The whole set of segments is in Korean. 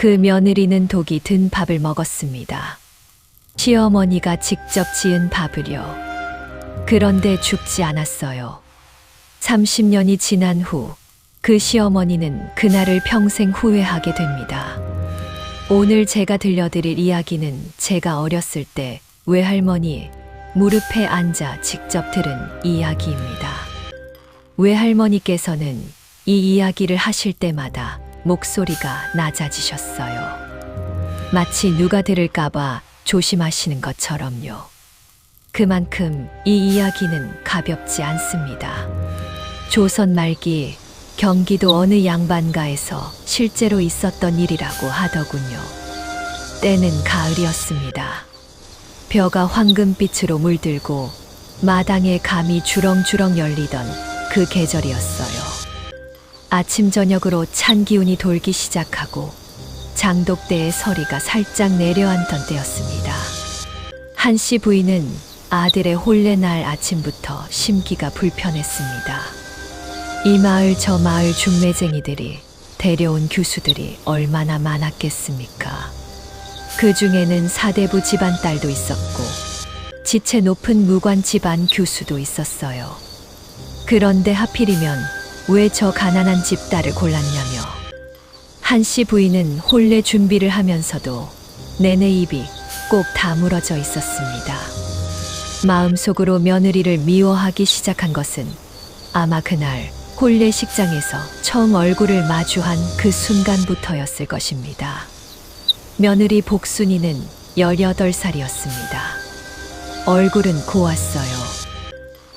그 며느리는 독이 든 밥을 먹었습니다. 시어머니가 직접 지은 밥을요. 그런데 죽지 않았어요. 30년이 지난 후 그 시어머니는 그날을 평생 후회하게 됩니다. 오늘 제가 들려드릴 이야기는 제가 어렸을 때 외할머니 무릎에 앉아 직접 들은 이야기입니다. 외할머니께서는 이 이야기를 하실 때마다 목소리가 낮아지셨어요. 마치 누가 들을까봐 조심하시는 것처럼요. 그만큼 이 이야기는 가볍지 않습니다. 조선 말기 경기도 어느 양반가에서 실제로 있었던 일이라고 하더군요. 때는 가을이었습니다. 벼가 황금빛으로 물들고 마당에 감이 주렁주렁 열리던 그 계절이었어요. 아침 저녁으로 찬 기운이 돌기 시작하고 장독대의 서리가 살짝 내려앉던 때였습니다. 한씨 부인은 아들의 혼례 날 아침부터 심기가 불편했습니다. 이 마을 저 마을 중매쟁이들이 데려온 규수들이 얼마나 많았겠습니까? 그 중에는 사대부 집안 딸도 있었고 지체 높은 무관 집안 규수도 있었어요. 그런데 하필이면 왜 저 가난한 집 딸을 골랐냐며 한씨 부인은 혼례 준비를 하면서도 내내 입이 꼭 다물어져 있었습니다. 마음속으로 며느리를 미워하기 시작한 것은 아마 그날 혼례식장에서 처음 얼굴을 마주한 그 순간부터였을 것입니다. 며느리 복순이는 18살이었습니다. 얼굴은 고왔어요.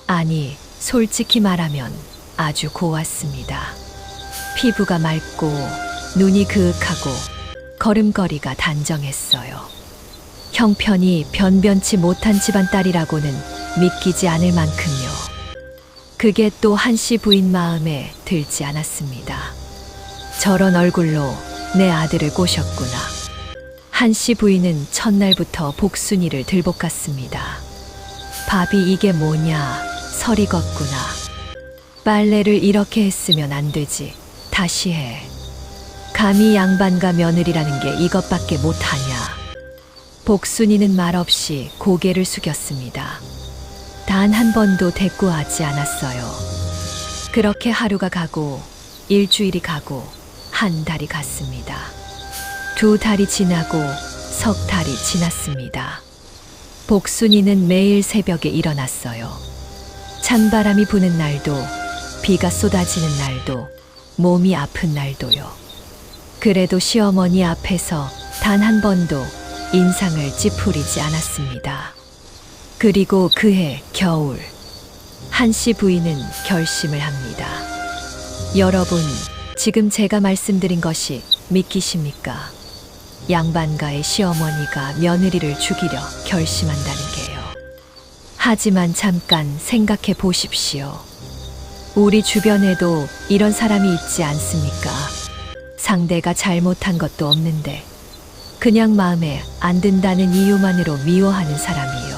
아니, 솔직히 말하면 아주 고왔습니다. 피부가 맑고 눈이 그윽하고 걸음걸이가 단정했어요. 형편이 변변치 못한 집안 딸이라고는 믿기지 않을 만큼요. 그게 또 한씨 부인 마음에 들지 않았습니다. 저런 얼굴로 내 아들을 꼬셨구나. 한씨 부인은 첫날부터 복순이를 들볶았습니다. 밥이 이게 뭐냐, 설이 익었구나. 빨래를 이렇게 했으면 안 되지. 다시 해. 감히 양반과 며느리라는 게 이것밖에 못하냐. 복순이는 말없이 고개를 숙였습니다. 단 한 번도 대꾸하지 않았어요. 그렇게 하루가 가고 일주일이 가고 한 달이 갔습니다. 2달이 지나고 석 달이 지났습니다. 복순이는 매일 새벽에 일어났어요. 찬바람이 부는 날도 비가 쏟아지는 날도 몸이 아픈 날도요. 그래도 시어머니 앞에서 단 한 번도 인상을 찌푸리지 않았습니다. 그리고 그해 겨울, 한씨 부인은 결심을 합니다. 여러분, 지금 제가 말씀드린 것이 믿기십니까? 양반가의 시어머니가 며느리를 죽이려 결심한다는 게요. 하지만 잠깐 생각해 보십시오. 우리 주변에도 이런 사람이 있지 않습니까? 상대가 잘못한 것도 없는데 그냥 마음에 안 든다는 이유만으로 미워하는 사람이요.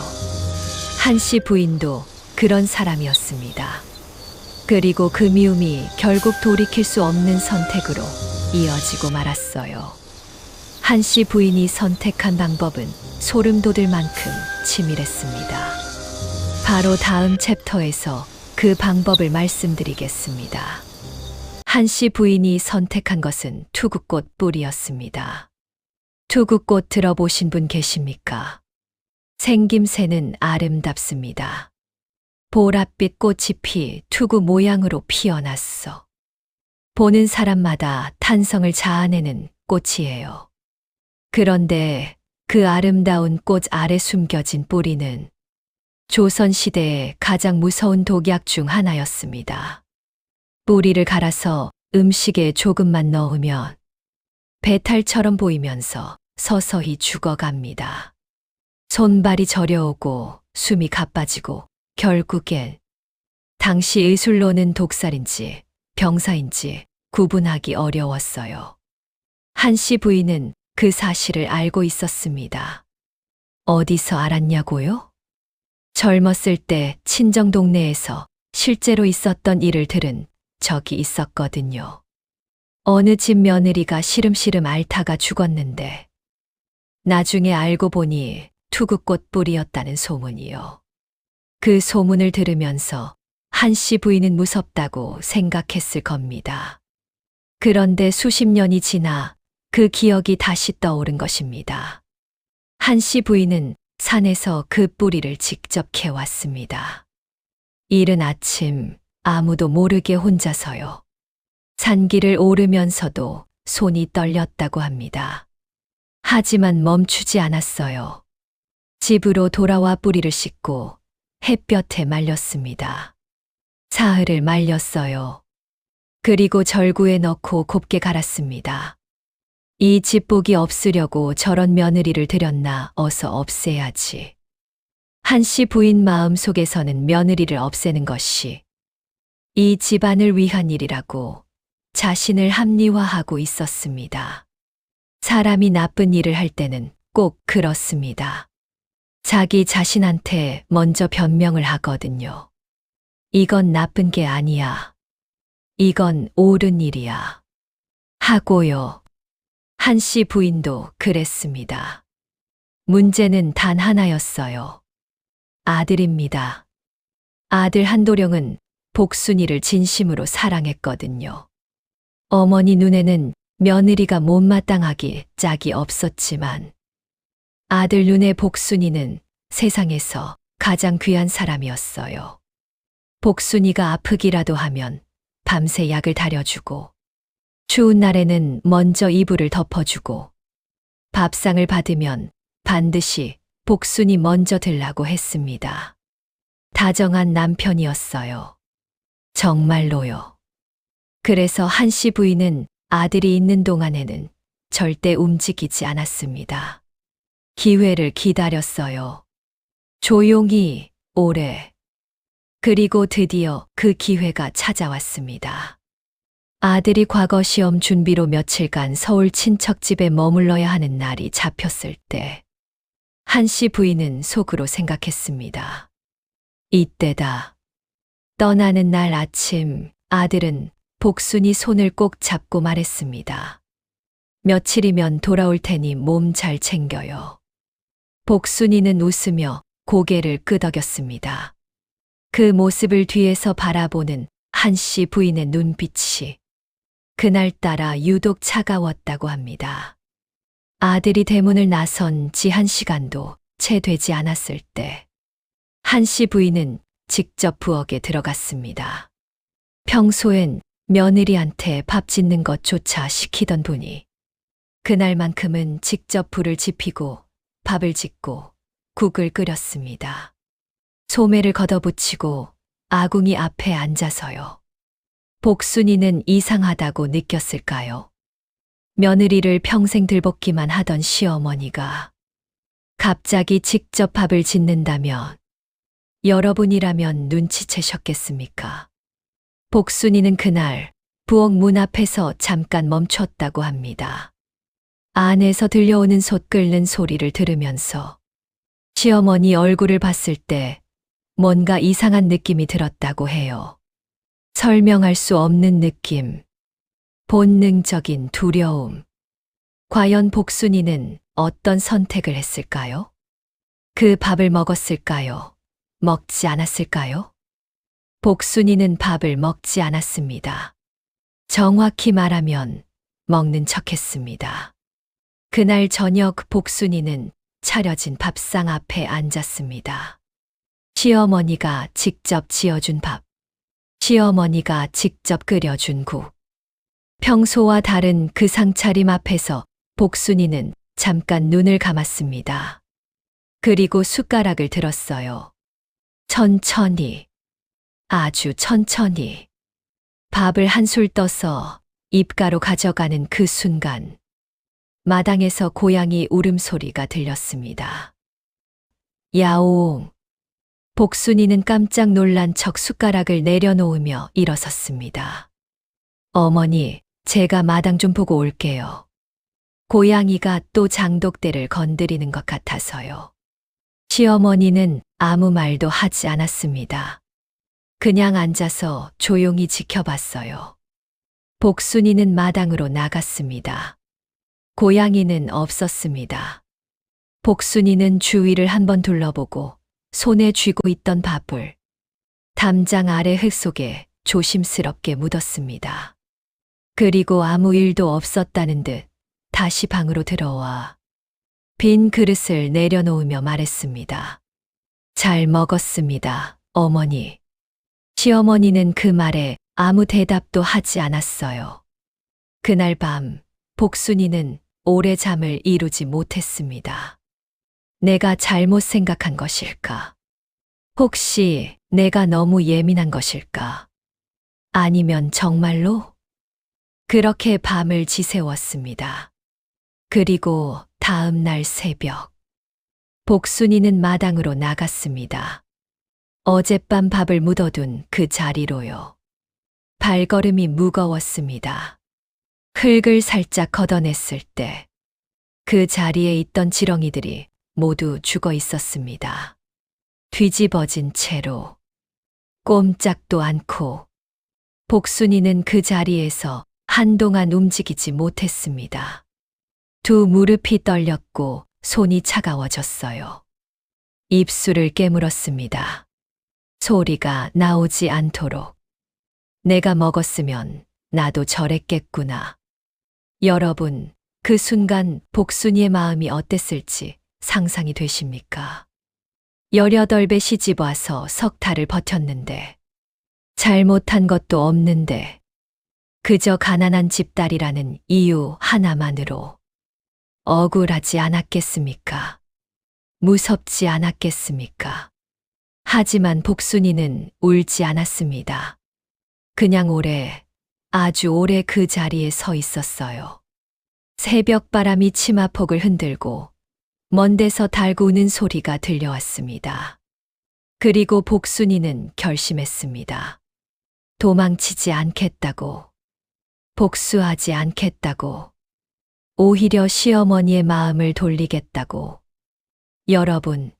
한씨 부인도 그런 사람이었습니다. 그리고 그 미움이 결국 돌이킬 수 없는 선택으로 이어지고 말았어요. 한씨 부인이 선택한 방법은 소름 돋을 만큼 치밀했습니다. 바로 다음 챕터에서 그 방법을 말씀드리겠습니다. 한씨 부인이 선택한 것은 투구꽃 뿌리였습니다. 투구꽃 들어보신 분 계십니까? 생김새는 아름답습니다. 보랏빛 꽃이 피 투구 모양으로 피어났어. 보는 사람마다 탄성을 자아내는 꽃이에요. 그런데 그 아름다운 꽃 아래 숨겨진 뿌리는 조선시대의 가장 무서운 독약 중 하나였습니다. 뿌리를 갈아서 음식에 조금만 넣으면 배탈처럼 보이면서 서서히 죽어갑니다. 손발이 저려오고 숨이 가빠지고 결국엔 당시 의술로는 독살인지 병사인지 구분하기 어려웠어요. 한씨 부인은 그 사실을 알고 있었습니다. 어디서 알았냐고요? 젊었을 때 친정 동네에서 실제로 있었던 일을 들은 적이 있었거든요. 어느 집 며느리가 시름시름 앓다가 죽었는데 나중에 알고 보니 투구꽃 뿌리였다는 소문이요. 그 소문을 들으면서 한씨 부인은 무섭다고 생각했을 겁니다. 그런데 수십 년이 지나 그 기억이 다시 떠오른 것입니다. 한씨 부인은 산에서 그 뿌리를 직접 캐왔습니다. 이른 아침 아무도 모르게 혼자서요. 산길을 오르면서도 손이 떨렸다고 합니다. 하지만 멈추지 않았어요. 집으로 돌아와 뿌리를 씻고 햇볕에 말렸습니다. 사흘을 말렸어요. 그리고 절구에 넣고 곱게 갈았습니다. 이 집복이 없으려고 저런 며느리를 들였나 어서 없애야지. 한씨 부인 마음 속에서는 며느리를 없애는 것이 이 집안을 위한 일이라고 자신을 합리화하고 있었습니다. 사람이 나쁜 일을 할 때는 꼭 그렇습니다. 자기 자신한테 먼저 변명을 하거든요. 이건 나쁜 게 아니야. 이건 옳은 일이야. 하고요. 한씨 부인도 그랬습니다. 문제는 단 하나였어요. 아들입니다. 아들 한도령은 복순이를 진심으로 사랑했거든요. 어머니 눈에는 며느리가 못마땅하기 짝이 없었지만 아들 눈에 복순이는 세상에서 가장 귀한 사람이었어요. 복순이가 아프기라도 하면 밤새 약을 다려주고 추운 날에는 먼저 이불을 덮어주고 밥상을 받으면 반드시 복순이 먼저 들라고 했습니다. 다정한 남편이었어요. 정말로요. 그래서 한씨 부인은 아들이 있는 동안에는 절대 움직이지 않았습니다. 기회를 기다렸어요. 조용히, 오래. 그리고 드디어 그 기회가 찾아왔습니다. 아들이 과거 시험 준비로 며칠간 서울 친척집에 머물러야 하는 날이 잡혔을 때 한씨 부인은 속으로 생각했습니다. 이때다. 떠나는 날 아침 아들은 복순이 손을 꼭 잡고 말했습니다. 며칠이면 돌아올 테니 몸 잘 챙겨요. 복순이는 웃으며 고개를 끄덕였습니다. 그 모습을 뒤에서 바라보는 한씨 부인의 눈빛이 그날따라 유독 차가웠다고 합니다. 아들이 대문을 나선 지 1시간도 채 되지 않았을 때 한씨 부인은 직접 부엌에 들어갔습니다. 평소엔 며느리한테 밥 짓는 것조차 시키던 분이 그날만큼은 직접 불을 지피고 밥을 짓고 국을 끓였습니다. 소매를 걷어붙이고 아궁이 앞에 앉아서요. 복순이는 이상하다고 느꼈을까요? 며느리를 평생 들볶기만 하던 시어머니가 갑자기 직접 밥을 짓는다면 여러분이라면 눈치채셨겠습니까? 복순이는 그날 부엌 문 앞에서 잠깐 멈췄다고 합니다. 안에서 들려오는 솥 끓는 소리를 들으면서 시어머니 얼굴을 봤을 때 뭔가 이상한 느낌이 들었다고 해요. 설명할 수 없는 느낌, 본능적인 두려움. 과연 복순이는 어떤 선택을 했을까요? 그 밥을 먹었을까요? 먹지 않았을까요? 복순이는 밥을 먹지 않았습니다. 정확히 말하면 먹는 척했습니다. 그날 저녁 복순이는 차려진 밥상 앞에 앉았습니다. 시어머니가 직접 지어준 밥, 시어머니가 직접 끓여준 국. 평소와 다른 그 상차림 앞에서 복순이는 잠깐 눈을 감았습니다. 그리고 숟가락을 들었어요. 천천히, 아주 천천히 밥을 한술 떠서 입가로 가져가는 그 순간 마당에서 고양이 울음소리가 들렸습니다. 야옹. 복순이는 깜짝 놀란 척 숟가락을 내려놓으며 일어섰습니다. 어머니, 제가 마당 좀 보고 올게요. 고양이가 또 장독대를 건드리는 것 같아서요. 시어머니는 아무 말도 하지 않았습니다. 그냥 앉아서 조용히 지켜봤어요. 복순이는 마당으로 나갔습니다. 고양이는 없었습니다. 복순이는 주위를 한번 둘러보고 손에 쥐고 있던 밥을 담장 아래 흙 속에 조심스럽게 묻었습니다. 그리고 아무 일도 없었다는 듯 다시 방으로 들어와 빈 그릇을 내려놓으며 말했습니다. 잘 먹었습니다, 어머니. 시어머니는 그 말에 아무 대답도 하지 않았어요. 그날 밤 복순이는 오래 잠을 이루지 못했습니다. 내가 잘못 생각한 것일까? 혹시 내가 너무 예민한 것일까? 아니면 정말로? 그렇게 밤을 지새웠습니다. 그리고 다음 날 새벽, 복순이는 마당으로 나갔습니다. 어젯밤 밥을 묻어둔 그 자리로요. 발걸음이 무거웠습니다. 흙을 살짝 걷어냈을 때 그 자리에 있던 지렁이들이 모두 죽어 있었습니다. 뒤집어진 채로 꼼짝도 않고 복순이는 그 자리에서 한동안 움직이지 못했습니다. 두 무릎이 떨렸고 손이 차가워졌어요. 입술을 깨물었습니다. 소리가 나오지 않도록. 내가 먹었으면 나도 저랬겠구나. 여러분, 그 순간 복순이의 마음이 어땠을지 상상이 되십니까? 18배 시집 와서 석 달을 버텼는데 잘못한 것도 없는데 그저 가난한 집딸이라는 이유 하나만으로 억울하지 않았겠습니까? 무섭지 않았겠습니까? 하지만 복순이는 울지 않았습니다. 그냥 오래, 아주 오래 그 자리에 서 있었어요. 새벽바람이 치마폭을 흔들고 먼 데서 달구는 소리가 들려왔습니다. 그리고 복순이는 결심했습니다. 도망치지 않겠다고, 복수하지 않겠다고, 오히려 시어머니의 마음을 돌리겠다고. 여러분,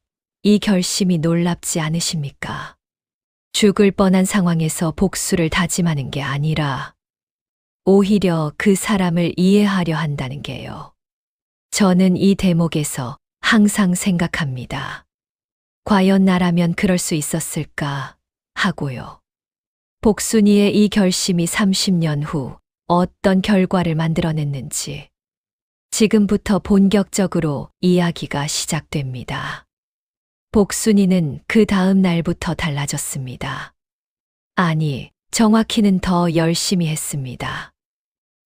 이 결심이 놀랍지 않으십니까? 죽을 뻔한 상황에서 복수를 다짐하는 게 아니라 오히려 그 사람을 이해하려 한다는 게요. 저는 이 대목에서 항상 생각합니다. 과연 나라면 그럴 수 있었을까 하고요. 복순이의 이 결심이 30년 후 어떤 결과를 만들어냈는지 지금부터 본격적으로 이야기가 시작됩니다. 복순이는 그 다음 날부터 달라졌습니다. 아니, 정확히는 더 열심히 했습니다.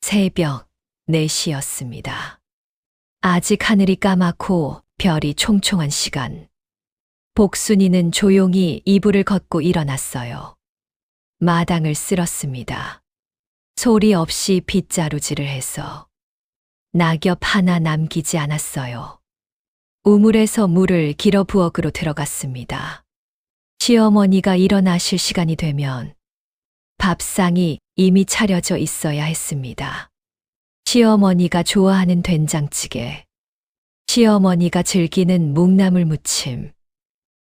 새벽 4시였습니다. 아직 하늘이 까맣고 별이 총총한 시간. 복순이는 조용히 이불을 걷고 일어났어요. 마당을 쓸었습니다. 소리 없이 빗자루질을 해서 낙엽 하나 남기지 않았어요. 우물에서 물을 길어 부엌으로 들어갔습니다. 시어머니가 일어나실 시간이 되면 밥상이 이미 차려져 있어야 했습니다. 시어머니가 좋아하는 된장찌개, 시어머니가 즐기는 묵나물 무침,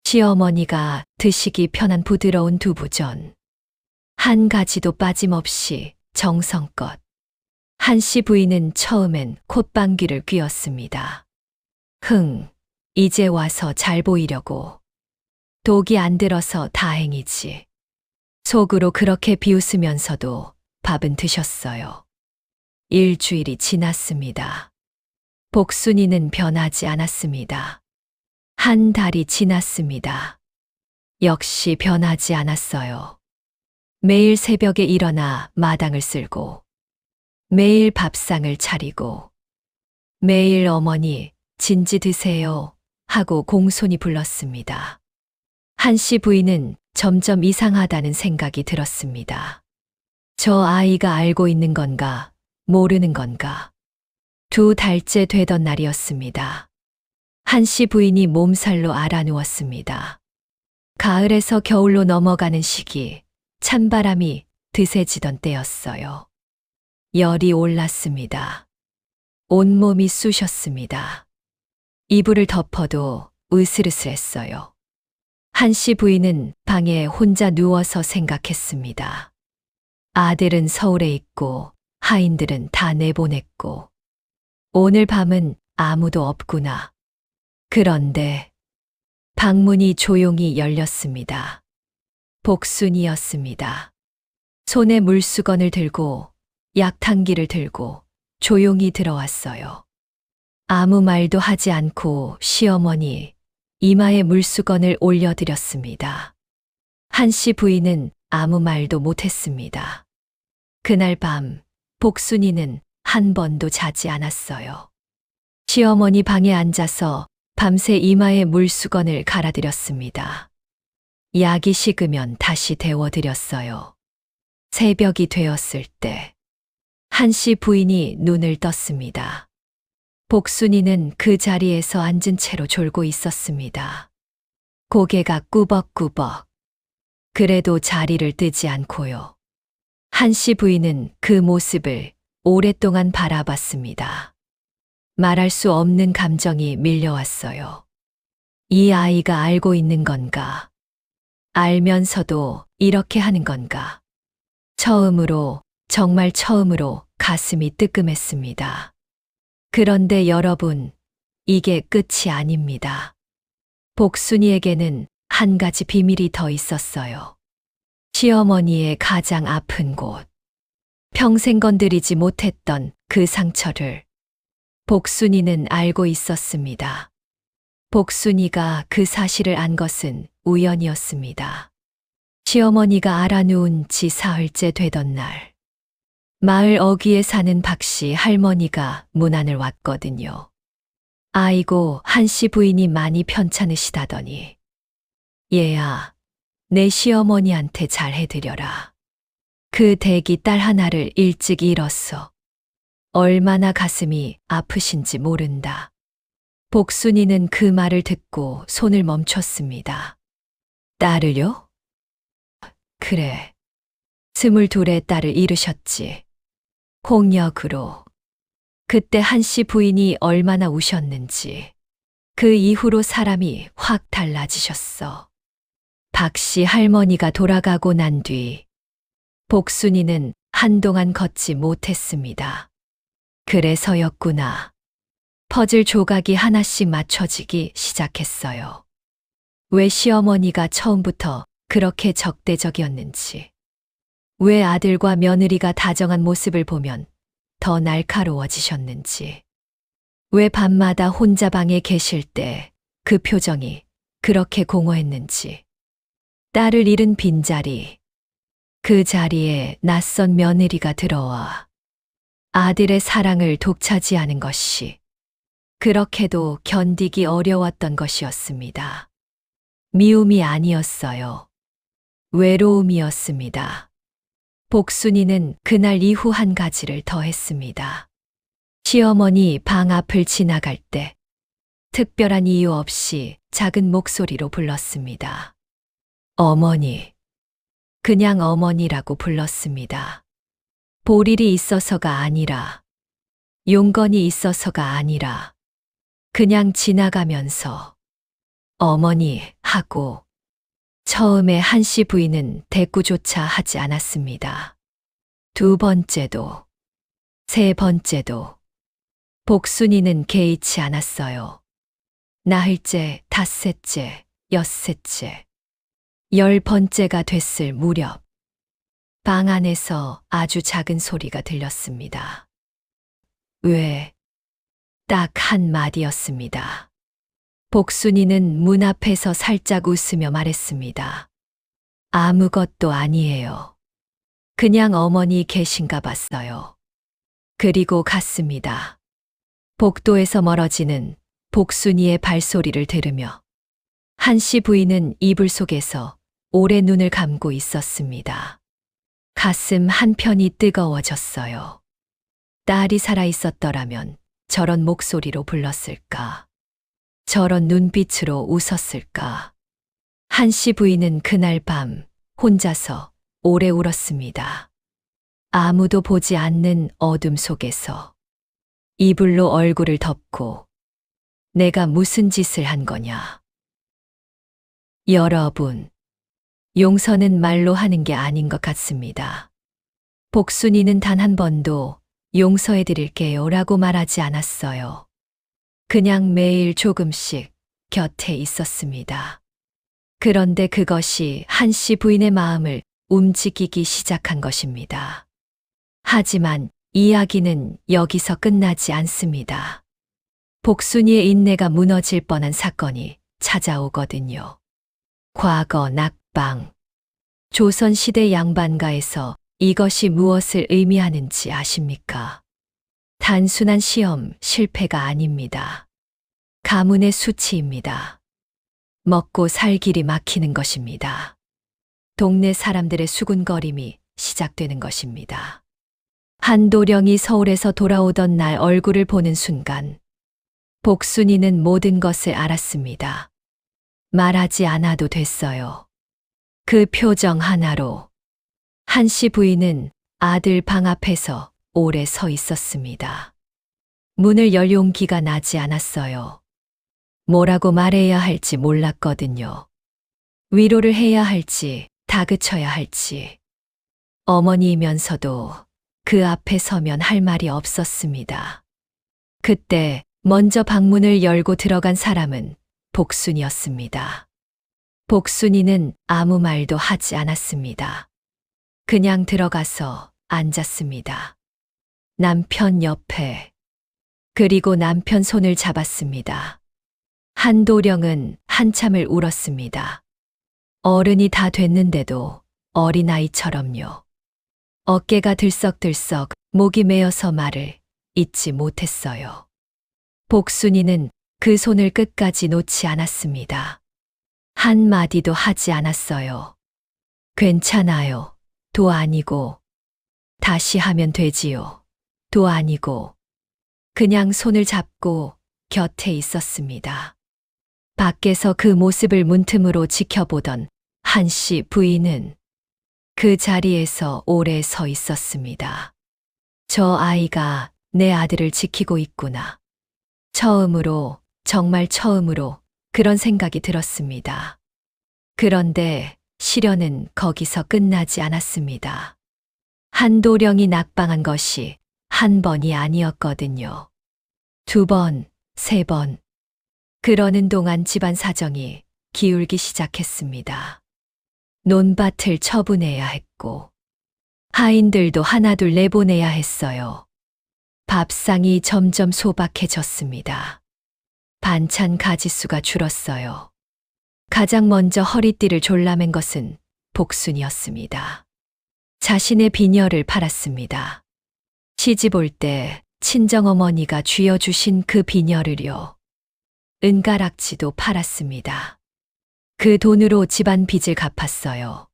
시어머니가 드시기 편한 부드러운 두부전, 한 가지도 빠짐없이 정성껏. 한씨 부인은 처음엔 콧방귀를 뀌었습니다. 이제 와서 잘 보이려고. 독이 안 들어서 다행이지. 속으로 그렇게 비웃으면서도 밥은 드셨어요. 일주일이 지났습니다. 복순이는 변하지 않았습니다. 한 달이 지났습니다. 역시 변하지 않았어요. 매일 새벽에 일어나 마당을 쓸고, 매일 밥상을 차리고, 매일 어머니 진지 드세요 하고 공손히 불렀습니다. 한씨 부인은 점점 이상하다는 생각이 들었습니다. 저 아이가 알고 있는 건가, 모르는 건가. 2달째 되던 날이었습니다. 한씨 부인이 몸살로 알아누웠습니다. 가을에서 겨울로 넘어가는 시기, 찬바람이 드세지던 때였어요. 열이 올랐습니다. 온몸이 쑤셨습니다. 이불을 덮어도 으슬으슬했어요. 한씨 부인은 방에 혼자 누워서 생각했습니다. 아들은 서울에 있고 하인들은 다 내보냈고 오늘 밤은 아무도 없구나. 그런데 방문이 조용히 열렸습니다. 복순이었습니다. 손에 물수건을 들고 약탕기를 들고 조용히 들어왔어요. 아무 말도 하지 않고 시어머니 이마에 물수건을 올려드렸습니다. 한씨 부인은 아무 말도 못했습니다. 그날 밤 복순이는 한 번도 자지 않았어요. 시어머니 방에 앉아서 밤새 이마에 물수건을 갈아드렸습니다. 약이 식으면 다시 데워드렸어요. 새벽이 되었을 때 한씨 부인이 눈을 떴습니다. 복순이는 그 자리에서 앉은 채로 졸고 있었습니다. 고개가 꾸벅꾸벅. 그래도 자리를 뜨지 않고요. 한씨 부인은 그 모습을 오랫동안 바라봤습니다. 말할 수 없는 감정이 밀려왔어요. 이 아이가 알고 있는 건가? 알면서도 이렇게 하는 건가? 처음으로, 정말 처음으로 가슴이 뜨끔했습니다. 그런데 여러분, 이게 끝이 아닙니다. 복순이에게는 한 가지 비밀이 더 있었어요. 시어머니의 가장 아픈 곳, 평생 건드리지 못했던 그 상처를 복순이는 알고 있었습니다. 복순이가 그 사실을 안 것은 우연이었습니다. 시어머니가 알아누운 지 사흘째 되던 날, 마을 어귀에 사는 박씨 할머니가 문 안을 왔거든요. 아이고, 한씨 부인이 많이 편찮으시다더니, 얘야, 내 시어머니한테 잘 해드려라. 그 대기 딸 하나를 일찍 잃었어. 얼마나 가슴이 아프신지 모른다. 복순이는 그 말을 듣고 손을 멈췄습니다. 딸을요? 그래. 22의 딸을 잃으셨지. 홍역으로. 그때 한씨 부인이 얼마나 우셨는지. 그 이후로 사람이 확 달라지셨어. 박씨 할머니가 돌아가고 난 뒤 복순이는 한동안 걷지 못했습니다. 그래서였구나. 퍼즐 조각이 하나씩 맞춰지기 시작했어요. 왜 시어머니가 처음부터 그렇게 적대적이었는지. 왜 아들과 며느리가 다정한 모습을 보면 더 날카로워지셨는지. 왜 밤마다 혼자 방에 계실 때 그 표정이 그렇게 공허했는지. 딸을 잃은 빈자리, 그 자리에 낯선 며느리가 들어와 아들의 사랑을 독차지하는 것이 그렇게도 견디기 어려웠던 것이었습니다. 미움이 아니었어요. 외로움이었습니다. 복순이는 그날 이후 한 가지를 더 했습니다. 시어머니 방 앞을 지나갈 때 특별한 이유 없이 작은 목소리로 불렀습니다. 어머니. 그냥 어머니라고 불렀습니다. 볼일이 있어서가 아니라, 용건이 있어서가 아니라, 그냥 지나가면서 어머니 하고 처음에 한씨 부인은 대꾸조차 하지 않았습니다. 두 번째도, 세 번째도 복순이는 개의치 않았어요. 나흘째, 닷새째, 엿새째, 10번째가 됐을 무렵 방 안에서 아주 작은 소리가 들렸습니다. 왜? 딱 한 마디였습니다. 복순이는 문 앞에서 살짝 웃으며 말했습니다. 아무것도 아니에요. 그냥 어머니 계신가 봤어요. 그리고 갔습니다. 복도에서 멀어지는 복순이의 발소리를 들으며 한씨 부인은 이불 속에서 오래 눈을 감고 있었습니다. 가슴 한편이 뜨거워졌어요. 딸이 살아있었더라면 저런 목소리로 불렀을까? 저런 눈빛으로 웃었을까? 한씨 부인은 그날 밤 혼자서 오래 울었습니다. 아무도 보지 않는 어둠 속에서 이불로 얼굴을 덮고 내가 무슨 짓을 한 거냐? 여러분, 용서는 말로 하는 게 아닌 것 같습니다. 복순이는 단 한 번도 용서해 드릴게요 라고 말하지 않았어요. 그냥 매일 조금씩 곁에 있었습니다. 그런데 그것이 한씨 부인의 마음을 움직이기 시작한 것입니다. 하지만 이야기는 여기서 끝나지 않습니다. 복순이의 인내가 무너질 뻔한 사건이 찾아오거든요. 과거 낙방. 조선시대 양반가에서 이것이 무엇을 의미하는지 아십니까? 단순한 시험 실패가 아닙니다. 가문의 수치입니다. 먹고 살 길이 막히는 것입니다. 동네 사람들의 수군거림이 시작되는 것입니다. 한도령이 서울에서 돌아오던 날 얼굴을 보는 순간 복순이는 모든 것을 알았습니다. 말하지 않아도 됐어요. 그 표정 하나로 한씨 부인은 아들 방 앞에서 오래 서 있었습니다. 문을 열 용기가 나지 않았어요. 뭐라고 말해야 할지 몰랐거든요. 위로를 해야 할지 다그쳐야 할지. 어머니이면서도 그 앞에 서면 할 말이 없었습니다. 그때 먼저 방문을 열고 들어간 사람은 복순이었습니다. 복순이는 아무 말도 하지 않았습니다. 그냥 들어가서 앉았습니다. 남편 옆에. 그리고 남편 손을 잡았습니다. 한도령은 한참을 울었습니다. 어른이 다 됐는데도 어린아이처럼요. 어깨가 들썩들썩 목이 메어서 말을 잇지 못했어요. 복순이는 그 손을 끝까지 놓지 않았습니다. 한마디도 하지 않았어요. 괜찮아요. 도 아니고. 다시 하면 되지요. 도 아니고. 그냥 손을 잡고 곁에 있었습니다. 밖에서 그 모습을 문틈으로 지켜보던 한씨 부인은 그 자리에서 오래 서 있었습니다. 저 아이가 내 아들을 지키고 있구나. 처음으로, 정말 처음으로 그런 생각이 들었습니다. 그런데 시련은 거기서 끝나지 않았습니다. 한도령이 낙방한 것이 한 번이 아니었거든요. 2번, 3번. 그러는 동안 집안 사정이 기울기 시작했습니다. 논밭을 처분해야 했고, 하인들도 하나둘 내보내야 했어요. 밥상이 점점 소박해졌습니다. 반찬 가짓수가 줄었어요. 가장 먼저 허리띠를 졸라맨 것은 복순이었습니다. 자신의 비녀를 팔았습니다. 시집 올 때 친정어머니가 쥐어주신 그 비녀를요. 은가락지도 팔았습니다. 그 돈으로 집안 빚을 갚았어요.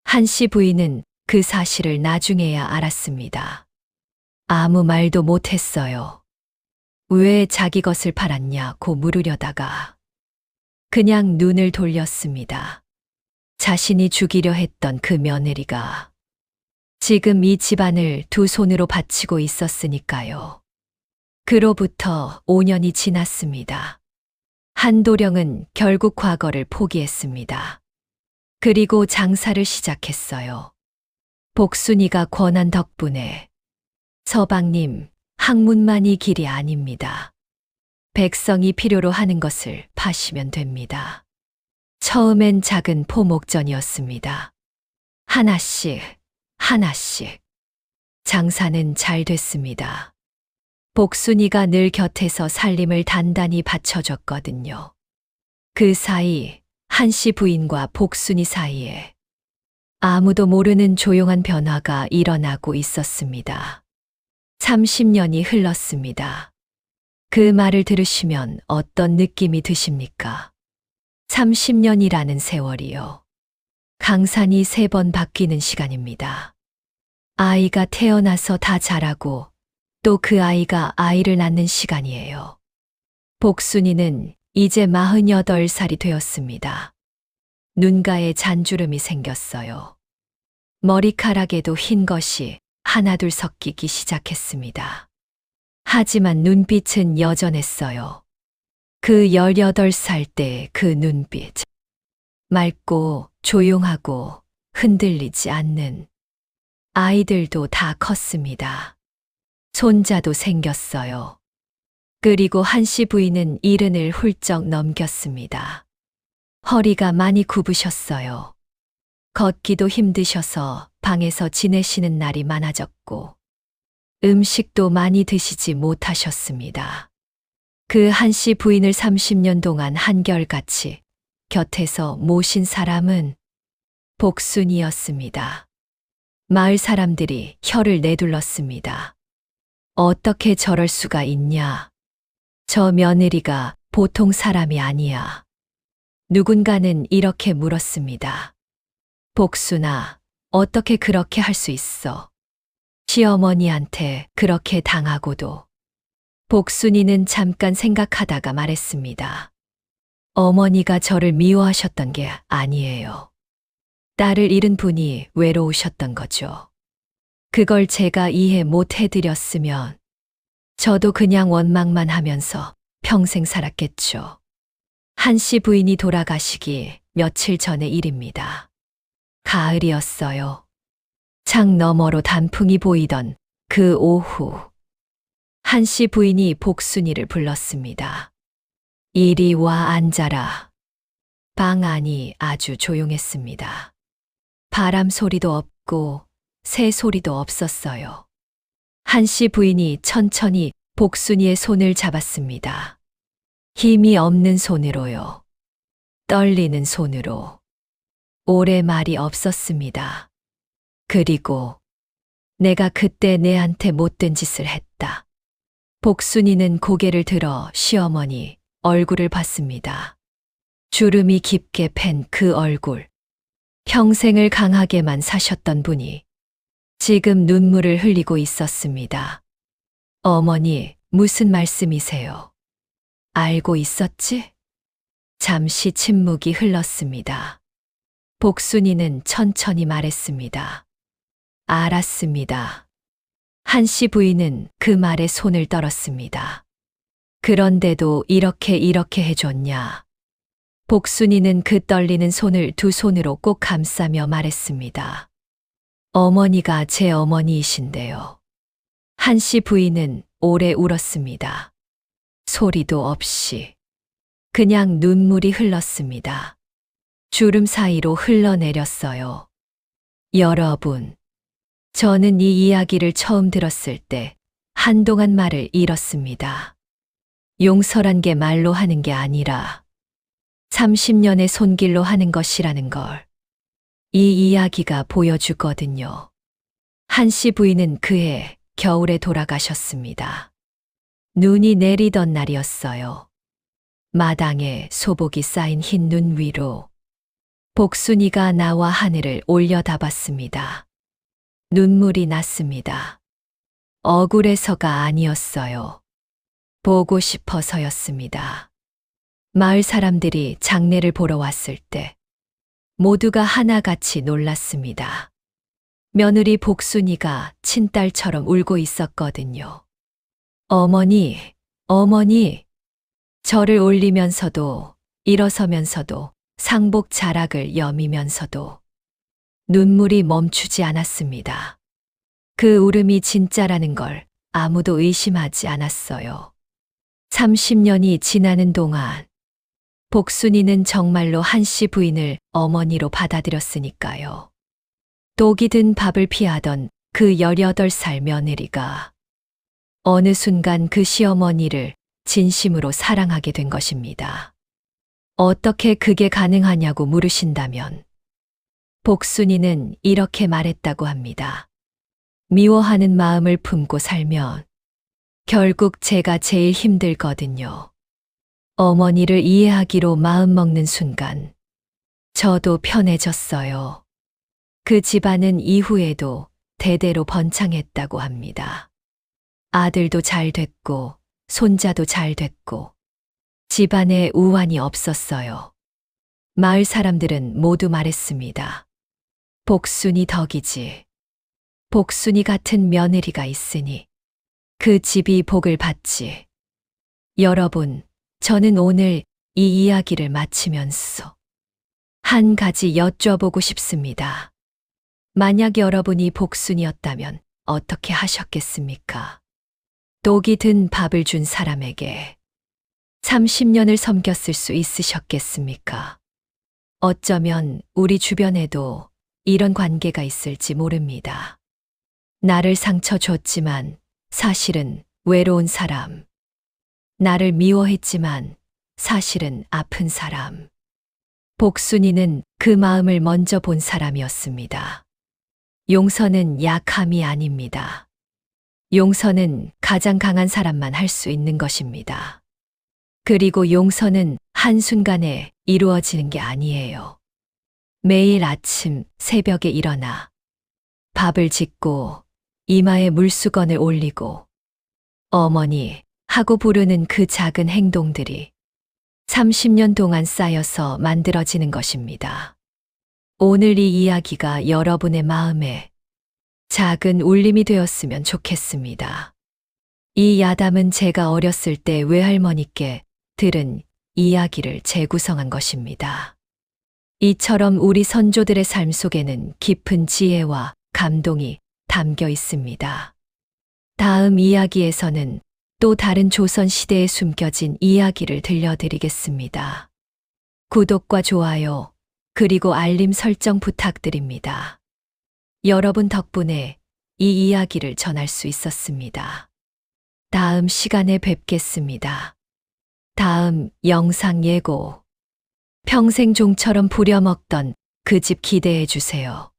한씨 부인은 그 사실을 나중에야 알았습니다. 아무 말도 못했어요. 왜 자기 것을 팔았냐고 물으려다가 그냥 눈을 돌렸습니다. 자신이 죽이려 했던 그 며느리가 지금 이 집안을 2 손으로 바치고 있었으니까요. 그로부터 5년이 지났습니다. 한도령은 결국 과거를 포기했습니다. 그리고 장사를 시작했어요. 복순이가 권한 덕분에 서방님, 학문만이 길이 아닙니다. 백성이 필요로 하는 것을 파시면 됩니다. 처음엔 작은 포목전이었습니다. 하나씩, 하나씩. 장사는 잘 됐습니다. 복순이가 늘 곁에서 살림을 단단히 받쳐줬거든요. 그 사이 한씨 부인과 복순이 사이에 아무도 모르는 조용한 변화가 일어나고 있었습니다. 30년이 흘렀습니다. 그 말을 들으시면 어떤 느낌이 드십니까? 30년이라는 세월이요. 강산이 3번 바뀌는 시간입니다. 아이가 태어나서 다 자라고 또 그 아이가 아이를 낳는 시간이에요. 복순이는 이제 48살이 되었습니다. 눈가에 잔주름이 생겼어요. 머리카락에도 흰 것이 하나둘 섞이기 시작했습니다. 하지만 눈빛은 여전했어요. 그 18살 때 그 눈빛. 맑고 조용하고 흔들리지 않는. 아이들도 다 컸습니다. 손자도 생겼어요. 그리고 한씨 부인은 70을 훌쩍 넘겼습니다. 허리가 많이 굽으셨어요. 걷기도 힘드셔서 방에서 지내시는 날이 많아졌고, 음식도 많이 드시지 못하셨습니다. 그 한씨 부인을 30년 동안 한결같이 곁에서 모신 사람은 복순이었습니다. 마을 사람들이 혀를 내둘렀습니다. 어떻게 저럴 수가 있냐? 저 며느리가 보통 사람이 아니야. 누군가는 이렇게 물었습니다. 복순아, 어떻게 그렇게 할 수 있어? 시어머니한테 그렇게 당하고도. 복순이는 잠깐 생각하다가 말했습니다. 어머니가 저를 미워하셨던 게 아니에요. 딸을 잃은 분이 외로우셨던 거죠. 그걸 제가 이해 못 해드렸으면 저도 그냥 원망만 하면서 평생 살았겠죠. 한씨 부인이 돌아가시기 며칠 전의 일입니다. 가을이었어요. 창 너머로 단풍이 보이던 그 오후. 한씨 부인이 복순이를 불렀습니다. 이리 와 앉아라. 방 안이 아주 조용했습니다. 바람 소리도 없고 새 소리도 없었어요. 한씨 부인이 천천히 복순이의 손을 잡았습니다. 힘이 없는 손으로요. 떨리는 손으로. 오래 말이 없었습니다. 그리고 내가 그때 내한테 못된 짓을 했다. 복순이는 고개를 들어 시어머니 얼굴을 봤습니다. 주름이 깊게 팬 그 얼굴. 평생을 강하게만 사셨던 분이 지금 눈물을 흘리고 있었습니다. 어머니, 무슨 말씀이세요? 알고 있었지? 잠시 침묵이 흘렀습니다. 복순이는 천천히 말했습니다. 알았습니다. 한씨 부인은 그 말에 손을 떨었습니다. 그런데도 이렇게 해줬냐? 복순이는 그 떨리는 손을 두 손으로 꼭 감싸며 말했습니다. 어머니가 제 어머니이신데요. 한씨 부인은 오래 울었습니다. 소리도 없이. 그냥 눈물이 흘렀습니다. 주름 사이로 흘러내렸어요. 여러분, 저는 이 이야기를 처음 들었을 때 한동안 말을 잃었습니다. 용서란 게 말로 하는 게 아니라 30년의 손길로 하는 것이라는 걸 이 이야기가 보여주거든요. 한씨 부인은 그해 겨울에 돌아가셨습니다. 눈이 내리던 날이었어요. 마당에 소복이 쌓인 흰 눈 위로 복순이가 나와 하늘을 올려다봤습니다. 눈물이 났습니다. 억울해서가 아니었어요. 보고 싶어서였습니다. 마을 사람들이 장례를 보러 왔을 때 모두가 하나같이 놀랐습니다. 며느리 복순이가 친딸처럼 울고 있었거든요. 어머니, 어머니. 절을 올리면서도 일어서면서도 상복 자락을 여미면서도 눈물이 멈추지 않았습니다. 그 울음이 진짜라는 걸 아무도 의심하지 않았어요. 30년이 지나는 동안 복순이는 정말로 한씨 부인을 어머니로 받아들였으니까요. 독이 든 밥을 피하던 그 18살 며느리가 어느 순간 그 시어머니를 진심으로 사랑하게 된 것입니다. 어떻게 그게 가능하냐고 물으신다면 복순이는 이렇게 말했다고 합니다. 미워하는 마음을 품고 살면 결국 제가 제일 힘들거든요. 어머니를 이해하기로 마음먹는 순간 저도 편해졌어요. 그 집안은 이후에도 대대로 번창했다고 합니다. 아들도 잘 됐고 손자도 잘 됐고 집안에 우환이 없었어요. 마을 사람들은 모두 말했습니다. 복순이 덕이지. 복순이 같은 며느리가 있으니 그 집이 복을 받지. 여러분, 저는 오늘 이 이야기를 마치면서 한 가지 여쭤보고 싶습니다. 만약 여러분이 복순이었다면 어떻게 하셨겠습니까? 독이 든 밥을 준 사람에게 30년을 섬겼을 수 있으셨겠습니까? 어쩌면 우리 주변에도 이런 관계가 있을지 모릅니다. 나를 상처 줬지만 사실은 외로운 사람. 나를 미워했지만 사실은 아픈 사람. 복순이는 그 마음을 먼저 본 사람이었습니다. 용서는 약함이 아닙니다. 용서는 가장 강한 사람만 할 수 있는 것입니다. 그리고 용서는 한순간에 이루어지는 게 아니에요. 매일 아침 새벽에 일어나 밥을 짓고 이마에 물수건을 올리고 어머니 하고 부르는 그 작은 행동들이 30년 동안 쌓여서 만들어지는 것입니다. 오늘 이 이야기가 여러분의 마음에 작은 울림이 되었으면 좋겠습니다. 이 야담은 제가 어렸을 때 외할머니께 들은 이야기를 재구성한 것입니다. 이처럼 우리 선조들의 삶 속에는 깊은 지혜와 감동이 담겨 있습니다. 다음 이야기에서는 또 다른 조선시대에 숨겨진 이야기를 들려드리겠습니다. 구독과 좋아요, 그리고 알림 설정 부탁드립니다. 여러분 덕분에 이 이야기를 전할 수 있었습니다. 다음 시간에 뵙겠습니다. 다음 영상 예고. 평생 종처럼 부려먹던 그 집 기대해 주세요.